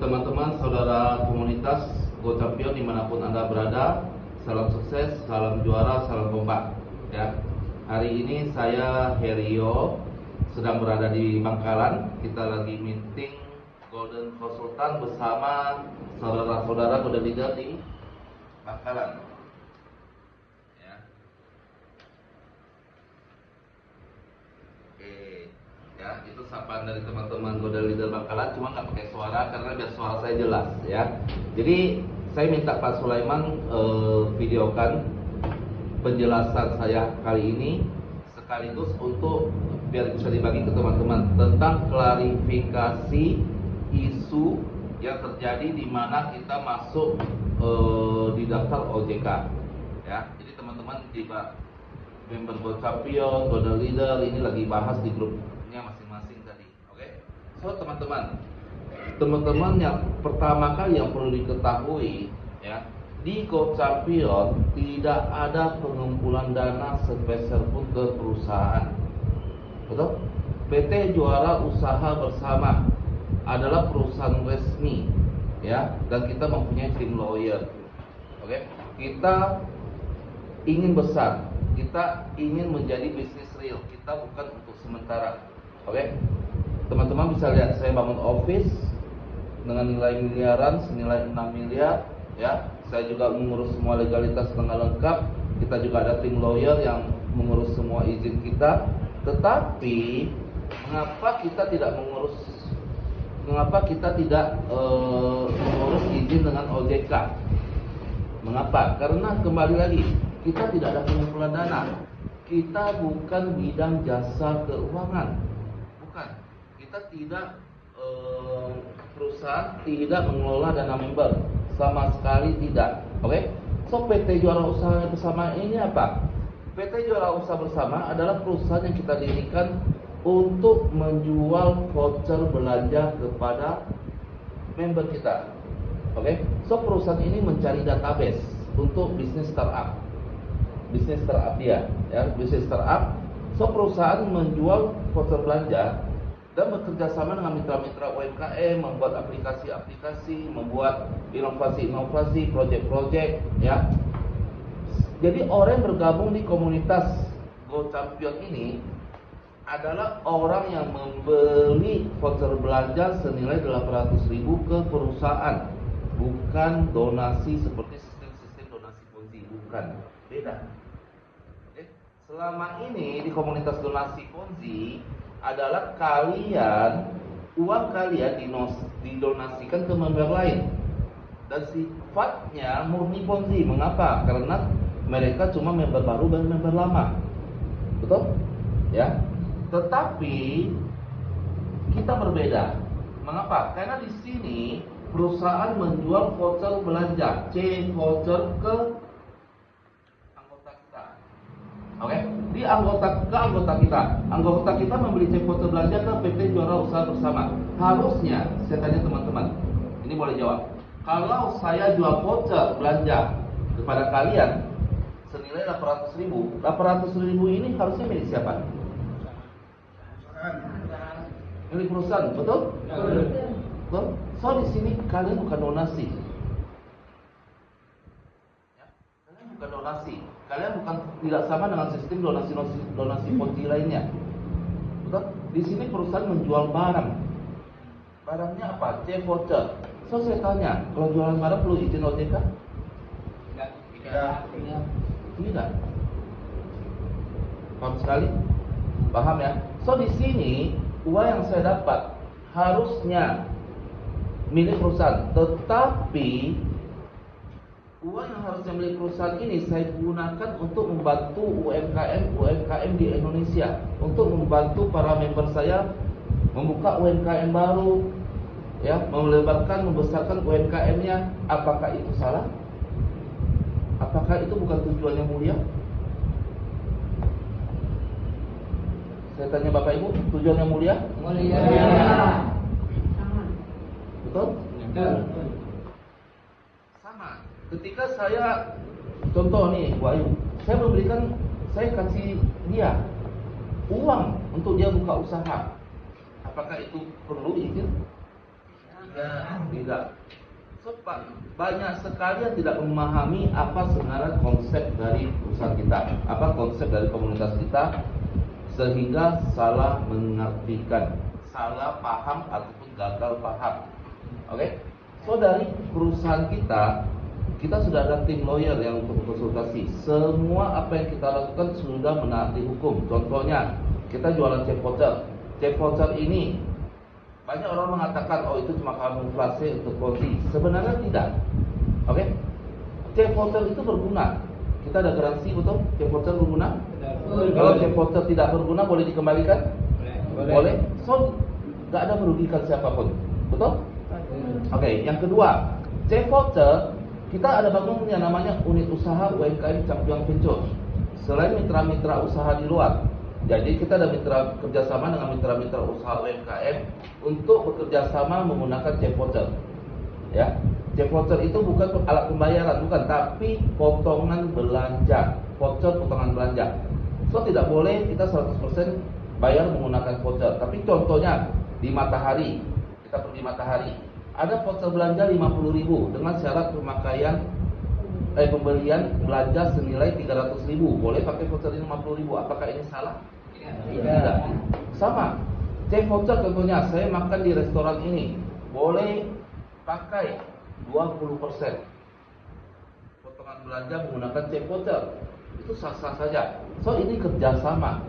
teman-teman, saudara komunitas Go Champion dimanapun Anda berada, salam sukses, salam juara, salam kompak. Ya, hari ini saya Herio sedang berada di Bangkalan. Kita lagi meeting Golden Consultant bersama saudara-saudara Golden Leader di Bangkalan. Ya. Oke. Ya, itu sapaan dari teman-teman Golden Leader Bangkalan, cuma nggak pakai suara karena biar suara saya jelas ya. Jadi saya minta Pak Sulaiman videokan penjelasan saya kali ini sekaligus untuk biar bisa dibagi ke teman-teman tentang klarifikasi isu yang terjadi di mana kita masuk di daftar OJK ya. Jadi teman-teman juga member Go Champion, Golden Leader ini lagi bahas di grupnya masing-masing tadi. Oke. So teman-teman yang pertama kali yang perlu diketahui ya, di Go Champion tidak ada pengumpulan dana sepeser pun ke perusahaan. Betul? PT Juara Usaha Bersama adalah perusahaan resmi ya, dan kita mempunyai tim lawyer. Oke. Kita ingin besar, kita ingin menjadi bisnis real, kita bukan untuk sementara. Oke. Teman-teman bisa lihat saya bangun office dengan nilai miliaran, senilai 6 miliar ya. Saya juga mengurus semua legalitas dengan lengkap. Kita juga ada tim lawyer yang mengurus semua izin kita. Tetapi mengapa kita tidak mengurus izin dengan OJK? Mengapa? Karena kembali lagi, kita tidak ada pengumpulan dana. Kita bukan bidang jasa keuangan. Bukan. Kita tidak perusahaan tidak mengelola dana member, sama sekali tidak. Oke. So PT Juara Usaha Bersama ini apa? PT Juara Usaha Bersama adalah perusahaan yang kita dirikan untuk menjual voucher belanja kepada member kita. Oke. So perusahaan ini mencari database untuk bisnis startup. Bisnis startup dia, ya, bisnis startup. So perusahaan menjual voucher belanja dan bekerja sama dengan mitra-mitra UMKM, membuat aplikasi-aplikasi, membuat inovasi-inovasi, proyek-proyek ya. Jadi orang yang bergabung di komunitas Go Champion ini adalah orang yang membeli voucher belanja senilai 800.000 ke perusahaan, bukan donasi seperti sistem-sistem donasi Ponzi, bukan. Beda. Selama ini di komunitas donasi Ponzi adalah uang kalian didonasikan ke member lain, dan sifatnya murni Ponzi. Mengapa? Karena mereka cuma member baru dan member lama, betul? Ya. Tetapi kita berbeda. Mengapa? Karena di sini perusahaan menjual voucher belanja, voucher ke anggota kita. Oke? Di anggota kita membeli voucher belanja ke PT Juara Usaha Bersama. Harusnya saya tanya teman-teman, ini boleh jawab. Kalau saya jual voucher belanja kepada kalian senilai 800.000, 800.000 ini harusnya milik siapa? Milik perusahaan, betul? Betul. So di sini kalian bukan donasi. Ya, kalian bukan donasi. Kalian bukan, tidak sama dengan sistem donasi Ponzi lainnya. Betul? Di sini perusahaan menjual barang. Barangnya apa? voucher. So saya tanya, kalau jualan barang perlu izin OJK? Tidak. Paham sekali? Paham ya? So di sini uang yang saya dapat harusnya milik perusahaan, tetapi uang yang harusnya milik perusahaan ini saya gunakan untuk membantu UMKM di Indonesia, untuk membantu para member saya membuka UMKM baru, ya, membesarkan UMKM-nya. Apakah itu salah? Apakah itu bukan tujuan yang mulia? Saya tanya Bapak Ibu, tujuan yang mulia? Mulia. Betul? Sama. Ketika saya, contoh nih Bu Ayu, saya kasih dia uang untuk dia buka usaha. Apakah itu perlu izin? Ya, tidak. So, banyak sekali yang tidak memahami apa sebenarnya konsep dari perusahaan kita, apa konsep dari komunitas kita, sehingga salah mengartikan, salah paham ataupun gagal paham. Oke? So dari perusahaan kita sudah ada tim lawyer yang untuk konsultasi. Semua apa yang kita lakukan sudah menaati hukum. Contohnya, kita jualan check voucher. Check voucher ini banyak orang mengatakan, oh itu cuma kamuflase untuk Ponzi. Sebenarnya tidak. Oke? Check voucher itu berguna. Kita ada garansi, betul? Check voucher berguna? Kalau check voucher tidak berguna, boleh dikembalikan? Boleh. So, nggak ada merugikan siapapun. Betul? Oke, yang kedua, check voucher kita ada bangun yang namanya unit usaha UMKM Champion Venture. Selain mitra-mitra usaha di luar, jadi kita ada mitra kerjasama dengan mitra-mitra usaha UMKM untuk bekerjasama menggunakan check voucher. Ya, check voucher itu bukan alat pembayaran, bukan, tapi potongan belanja, voucher potongan belanja. So tidak boleh kita 100% bayar menggunakan voucher. Tapi contohnya di Matahari, kita pergi Matahari, ada voucher belanja 50.000 dengan syarat pemakaian pembelian belanja senilai 300.000. Boleh pakai voucher 50.000. Apakah ini salah? Tidak. Sama. Check voucher contohnya, saya makan di restoran ini, boleh pakai 20% potongan belanja menggunakan check voucher. Itu sah-sah saja. So ini kerjasama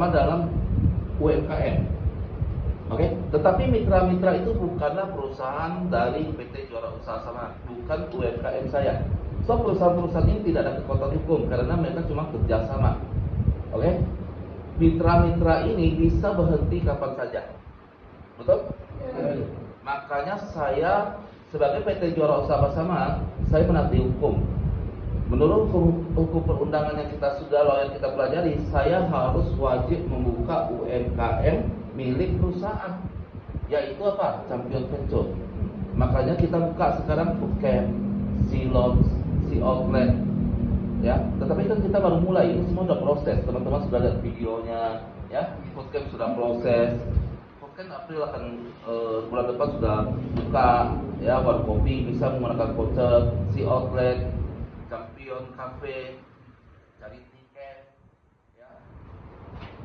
dalam UMKM. Oke, tetapi mitra-mitra itu bukanlah perusahaan dari PT Juara Usaha Sama, bukan UMKM saya. So perusahaan-perusahaan ini tidak ada kekuatan hukum karena mereka cuma kerjasama. Oke, mitra-mitra ini bisa berhenti kapan saja, betul? Makanya saya sebagai PT Juara Usaha Bersama, saya menaati hukum. Menurut hukum perundangan yang kita sudah lawyer kita pelajari, saya harus wajib membuka UMKM milik perusahaan, yaitu apa? Champion Venture. Makanya kita buka sekarang bootcamp, C-Lounge, C-Outlet, ya. Tetapi kan kita baru mulai, ini semua sudah proses. Teman-teman sudah lihat videonya, ya. Bootcamp sudah proses. Bootcamp April akan bulan depan sudah buka, ya. Warung kopi bisa menggunakan voucher, C-Outlet, Champion Cafe, cari tiket, ya.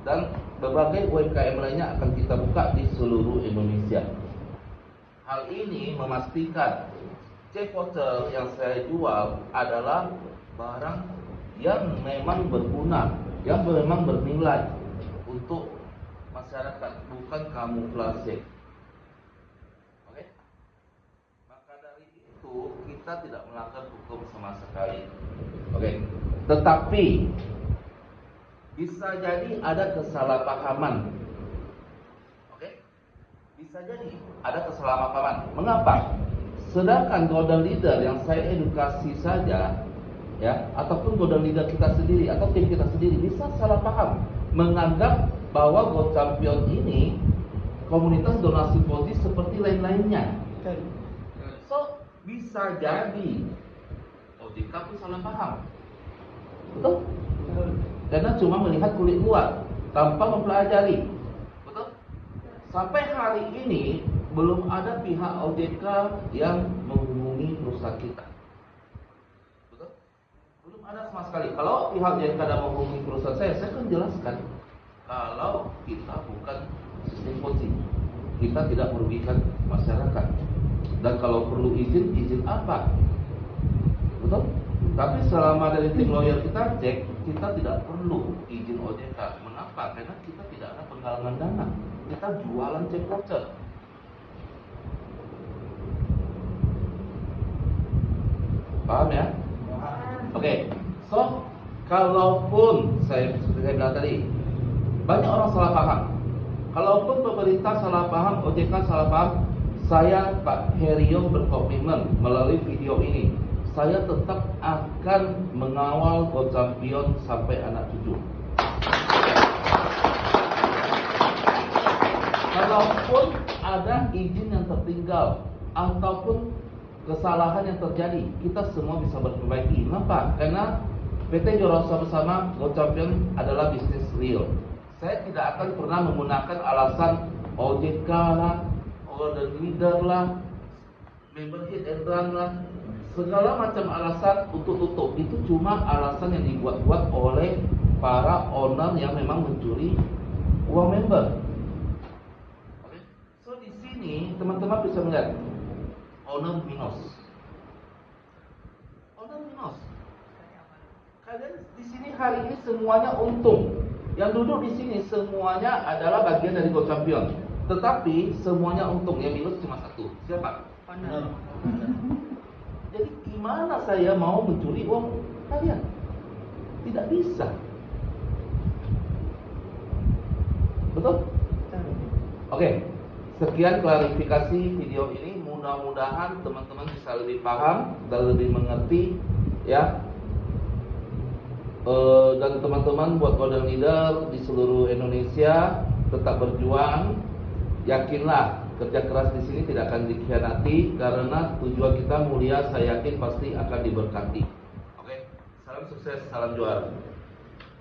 Dan berbagai UMKM lainnya akan kita buka di seluruh Indonesia. Hal ini memastikan check voucher yang saya jual adalah barang yang memang berguna, yang memang bernilai untuk masyarakat, bukan kamuflase. Oke? Maka dari itu kita tidak melanggar hukum sama sekali. Oke? Tetapi bisa jadi ada kesalahpahaman. Oke? Bisa jadi ada kesalahpahaman. Mengapa? Sedangkan golden leader yang saya edukasi saja, ya, ataupun golden leader kita sendiri atau tim kita sendiri bisa salah paham, menganggap bahwa Go Champion ini komunitas donasi Ponzi seperti lain-lainnya. So bisa jadi OJK pun salah paham, betul? Karena cuma melihat kulit luar tanpa mempelajari, betul? Sampai hari ini belum ada pihak OJK yang menghubungi perusahaan kita, betul? Belum ada sama sekali. Kalau pihak OJK ada menghubungi perusahaan saya akan jelaskan kalau kita bukan sistem Ponzi, kita tidak merugikan masyarakat. Dan kalau perlu izin apa? Betul? Tapi selama dari tim lawyer kita cek, kita tidak perlu izin OJK. Mengapa? Karena kita tidak ada penggalangan dana. Kita jualan check voucher. Paham ya? Oke. So, kalaupun seperti saya bilang tadi, banyak orang salah paham. Kalaupun pemerintah salah paham, OJK salah paham, saya Pak Herio berkomitmen melalui video ini, saya tetap akan mengawal Go Champion sampai anak cucu. Kalaupun ada izin yang tertinggal ataupun kesalahan yang terjadi, kita semua bisa berperbaiki. Kenapa? Karena PT Juara Usaha Bersama Go Champion adalah bisnis real. Saya tidak akan pernah menggunakan alasan OJK lah, golden leader lah, member hit and run lah, segala macam alasan untuk tutup itu cuma alasan yang dibuat-buat oleh para owner yang memang mencuri uang member. Oke. So di sini teman-teman bisa melihat owner minus. Owner minus. Kalian di sini hari ini semuanya untung. Yang duduk di sini semuanya adalah bagian dari Go Champion. Tetapi semuanya untung, yang minus cuma satu. Siapa? Owner. Jadi gimana saya mau mencuri uang kalian? Tidak bisa. Betul? Oke. Sekian klarifikasi video ini. Mudah-mudahan teman-teman bisa lebih paham dan lebih mengerti, ya. Dan teman-teman buat golden leader di seluruh Indonesia tetap berjuang. Yakinlah kerja keras di sini tidak akan dikhianati karena tujuan kita mulia. Saya yakin pasti akan diberkati. Oke, salam sukses, salam juara.